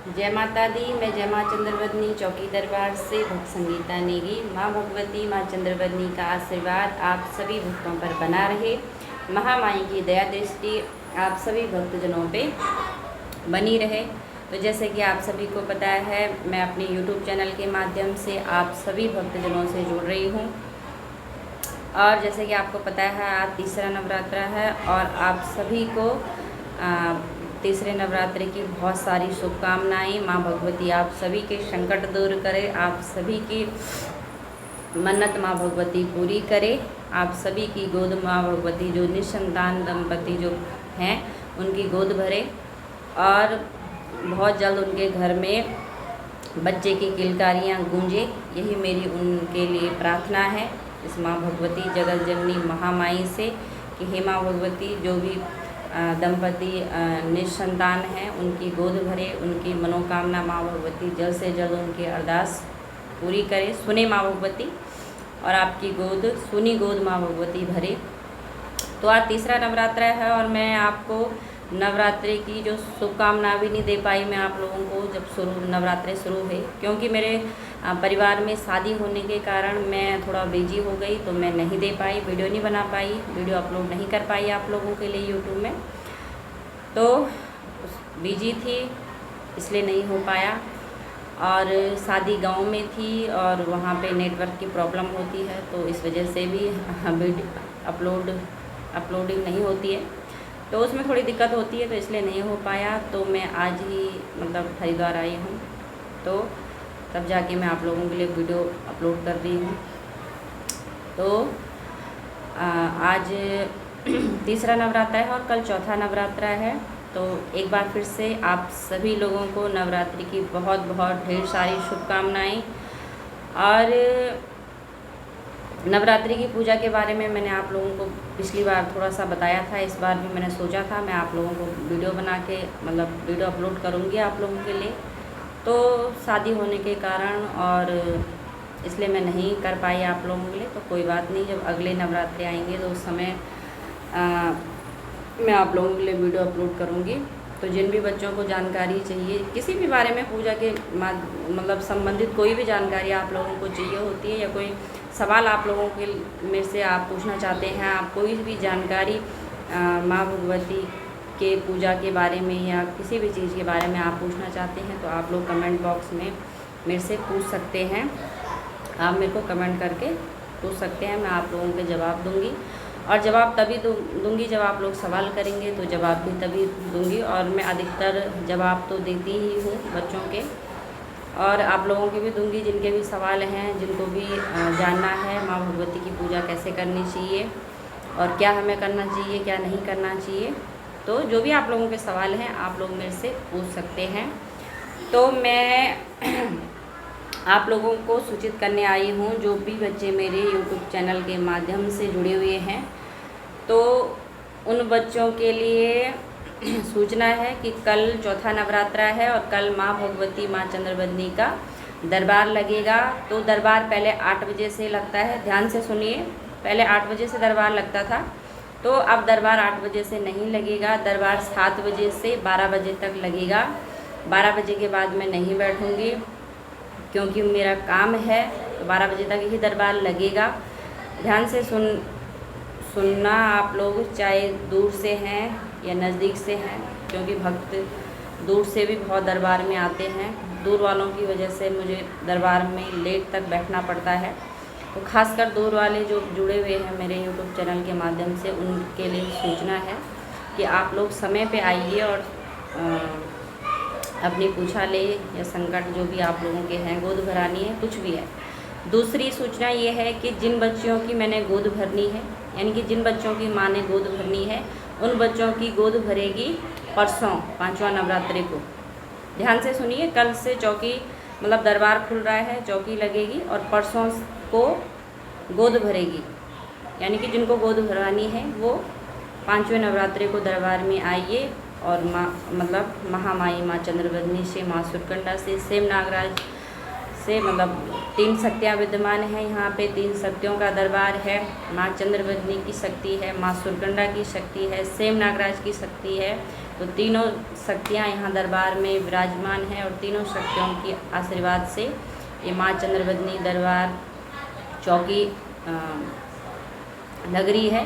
जय माता दी। मैं जय माँ चंद्रवदनी चौकी दरबार से भक्त संगीता नेगी। माँ भगवती माँ चंद्रवदनी का आशीर्वाद आप सभी भक्तों पर बना रहे। महामाई की दया दृष्टि आप सभी भक्तजनों पे बनी रहे। तो जैसे कि आप सभी को पता है, मैं अपने YouTube चैनल के माध्यम से आप सभी भक्तजनों से जुड़ रही हूँ। और जैसे कि आपको पता है, आज तीसरा नवरात्रा है और आप सभी को तीसरे नवरात्रि की बहुत सारी शुभकामनाएं। माँ भगवती आप सभी के संकट दूर करे, आप सभी की मन्नत माँ भगवती पूरी करे, आप सभी की गोद माँ भगवती जो निसंतान दंपति जो हैं उनकी गोद भरे और बहुत जल्द उनके घर में बच्चे की किलकारियाँ गूंजे। यही मेरी उनके लिए प्रार्थना है इस माँ भगवती जगत जननी महामाई से कि हे माँ भगवती, जो भी दंपति निसंतान हैं उनकी गोद भरे, उनकी मनोकामना माँ भगवती जल्द से जल्द उनकी अरदास पूरी करे। सुने माँ भगवती और आपकी गोद सुनी गोद माँ भगवती भरे। तो आज तीसरा नवरात्रा है और मैं आपको नवरात्रि की जो शुभकामना भी नहीं दे पाई मैं आप लोगों को, जब नवरात्रि शुरू हुई, क्योंकि मेरे परिवार में शादी होने के कारण मैं थोड़ा बिजी हो गई, तो मैं नहीं दे पाई, वीडियो नहीं बना पाई, वीडियो अपलोड नहीं कर पाई आप लोगों के लिए यूट्यूब में। तो बिजी थी इसलिए नहीं हो पाया। और शादी गांव में थी और वहाँ पे नेटवर्क की प्रॉब्लम होती है, तो इस वजह से भी अपलोडिंग नहीं होती है, तो उसमें थोड़ी दिक्कत होती है, तो इसलिए नहीं हो पाया। तो मैं आज ही हरिद्वार आई हूँ, तो तब जाके मैं आप लोगों के लिए वीडियो अपलोड कर रही हूँ। तो आज तीसरा नवरात्रा है और कल चौथा नवरात्रा है। तो एक बार फिर से आप सभी लोगों को नवरात्रि की बहुत बहुत ढेर सारी शुभकामनाएं। और नवरात्रि की पूजा के बारे में मैंने आप लोगों को पिछली बार थोड़ा सा बताया था, इस बार भी मैंने सोचा था मैं आप लोगों को वीडियो बना के वीडियो अपलोड करूँगी आप लोगों के लिए। तो शादी होने के कारण और इसलिए मैं नहीं कर पाई आप लोगों के लिए। तो कोई बात नहीं, जब अगले नवरात्रि आएंगे तो उस समय मैं आप लोगों के लिए वीडियो अपलोड करूँगी। तो जिन भी बच्चों को जानकारी चाहिए किसी भी बारे में, पूजा के संबंधित कोई भी जानकारी आप लोगों को चाहिए होती है या कोई सवाल आप लोगों के में से आप पूछना चाहते हैं, आप कोई भी जानकारी माँ भगवती के पूजा के बारे में या किसी भी चीज़ के बारे में आप पूछना चाहते हैं, तो आप लोग कमेंट बॉक्स में मेरे से पूछ सकते हैं। आप मेरे को कमेंट करके पूछ सकते हैं, मैं आप लोगों के जवाब दूंगी। और जवाब तभी दूंगी जब आप लोग सवाल करेंगे, तो जवाब भी तभी दूंगी। और मैं अधिकतर जवाब तो देती ही हूँ बच्चों के, और आप लोगों के भी दूंगी जिनके भी सवाल हैं, जिनको भी जानना है माँ भगवती की पूजा कैसे करनी चाहिए और क्या हमें करना चाहिए क्या नहीं करना चाहिए। तो जो भी आप लोगों के सवाल हैं आप लोग मेरे से पूछ सकते हैं। तो मैं आप लोगों को सूचित करने आई हूँ, जो भी बच्चे मेरे YouTube चैनल के माध्यम से जुड़े हुए हैं, तो उन बच्चों के लिए सूचना है कि कल चौथा नवरात्रा है और कल माँ भगवती माँ चंद्रवदनी का दरबार लगेगा। तो दरबार पहले 8 बजे से लगता है, ध्यान से सुनिए, पहले 8 बजे से दरबार लगता था, तो अब दरबार 8 बजे से नहीं लगेगा, दरबार 7 बजे से 12 बजे तक लगेगा। 12 बजे के बाद मैं नहीं बैठूँगी क्योंकि मेरा काम है, तो 12 बजे तक ही दरबार लगेगा। ध्यान से सुनना आप लोग, चाहे दूर से हैं या नज़दीक से हैं, क्योंकि भक्त दूर से भी बहुत दरबार में आते हैं। दूर वालों की वजह से मुझे दरबार में लेट तक बैठना पड़ता है, तो खासकर दूर वाले जो जुड़े हुए हैं मेरे YouTube चैनल के माध्यम से, उनके लिए सूचना है कि आप लोग समय पे आइए और अपनी पूछा ले या संकट जो भी आप लोगों के हैं, गोद भरानी है, कुछ भी है। दूसरी सूचना ये है कि जिन बच्चियों की मैंने गोद भरनी है, यानी कि जिन बच्चों की माँ ने गोद भरनी है, उन बच्चों की गोद भरेगी परसों 5वां नवरात्रि को। ध्यान से सुनिए, कल से चौकी दरबार खुल रहा है, चौकी लगेगी और परसों को गोद भरेगी। यानी कि जिनको गोद भरानी है वो 5वें नवरात्रि को दरबार में आइए और महामाई माँ चंद्रवदनी से, माँ सुरकंडा से, सेम नागराज से 3 शक्तियाँ विद्यमान हैं यहाँ पे। 3 शक्तियों का दरबार है। माँ चंद्रवदनी की शक्ति है, माँ सुरकंडा की शक्ति है, सेम नागराज की शक्ति है, तो तीनों शक्तियाँ यहाँ दरबार में विराजमान हैं और तीनों शक्तियों की आशीर्वाद से ये माँ चंद्रवदनी दरबार चौकी नगरी है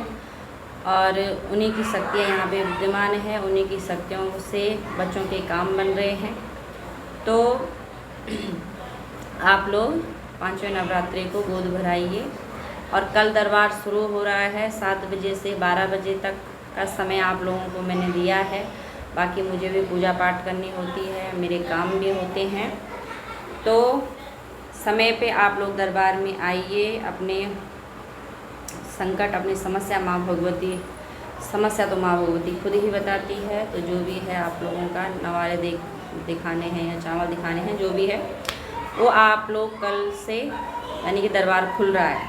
और उन्हीं की शक्तियाँ यहाँ पे विद्यमान है। उन्हीं की शक्तियों से बच्चों के काम बन रहे हैं। तो आप लोग 5वें नवरात्रि को गोद भराइए। और कल दरबार शुरू हो रहा है 7 बजे से 12 बजे तक का समय आप लोगों को मैंने दिया है। बाकी मुझे भी पूजा पाठ करनी होती है, मेरे काम भी होते हैं। तो समय पे आप लोग दरबार में आइए। अपने संकट, अपनी समस्या माँ भगवती, समस्या तो माँ भगवती खुद ही बताती है। तो जो भी है आप लोगों का नवारे दिखाने हैं या चावल दिखाने हैं, जो भी है वो आप लोग कल से, यानी कि दरबार खुल रहा है,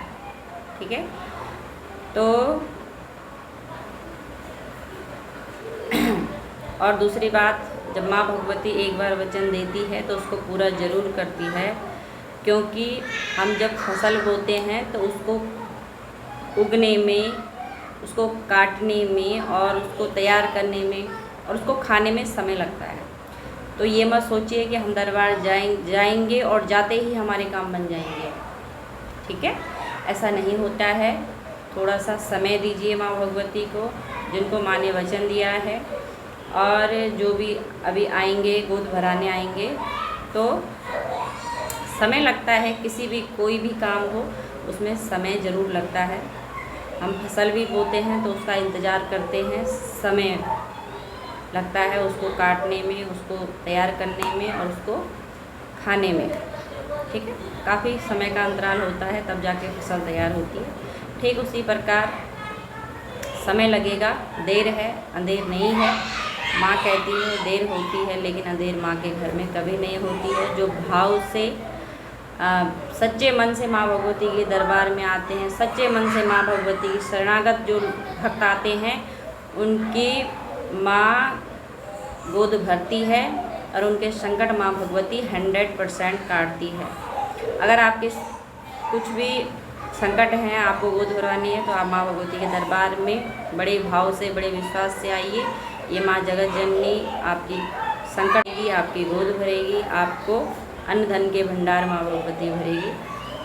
ठीक है। तो और दूसरी बात, जब माँ भगवती एक बार वचन देती है तो उसको पूरा ज़रूर करती है, क्योंकि हम जब फसल बोते हैं तो उसको उगने में, उसको काटने में और उसको तैयार करने में और उसको खाने में समय लगता है। तो ये मत सोचिए कि हम दरबार जाएंगे और जाते ही हमारे काम बन जाएंगे, ठीक है। ऐसा नहीं होता है। थोड़ा सा समय दीजिए माँ भगवती को, जिनको माँ ने वचन दिया है। और जो भी अभी आएंगे, गोद भराने आएंगे, तो समय लगता है। किसी भी कोई भी काम हो उसमें समय ज़रूर लगता है। हम फसल भी बोते हैं तो उसका इंतज़ार करते हैं, समय लगता है उसको काटने में, उसको तैयार करने में और उसको खाने में, ठीक है। काफ़ी समय का अंतराल होता है, तब जाके फसल तैयार होती है। ठीक उसी प्रकार समय लगेगा, देर है, अंधेर नहीं है। माँ कहती है देर होती है, लेकिन अंधेर माँ के घर में कभी नहीं होती है। जो भाव से सच्चे मन से माँ भगवती के दरबार में आते हैं, सच्चे मन से माँ भगवती की शरणागत जो भक्त आते हैं, उनकी माँ गोद भरती है और उनके संकट माँ भगवती 100% काटती है। अगर आपके कुछ भी संकट हैं, आपको गोद भरवानी है, तो आप माँ भगवती के दरबार में बड़े भाव से, बड़े विश्वास से आइए। ये माँ जगत जननी आपकी संकट की, आपकी गोद भरेगी, आपको अन्न धन के भंडार माँ भगवती भरेगी।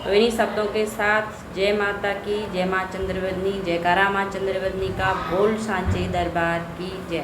तो इन्हीं शब्दों के साथ जय माता की, जय माँ चंद्रवदनी, जयकारा माँ चंद्रवदनी का, बोल सांचे दरबार की जय।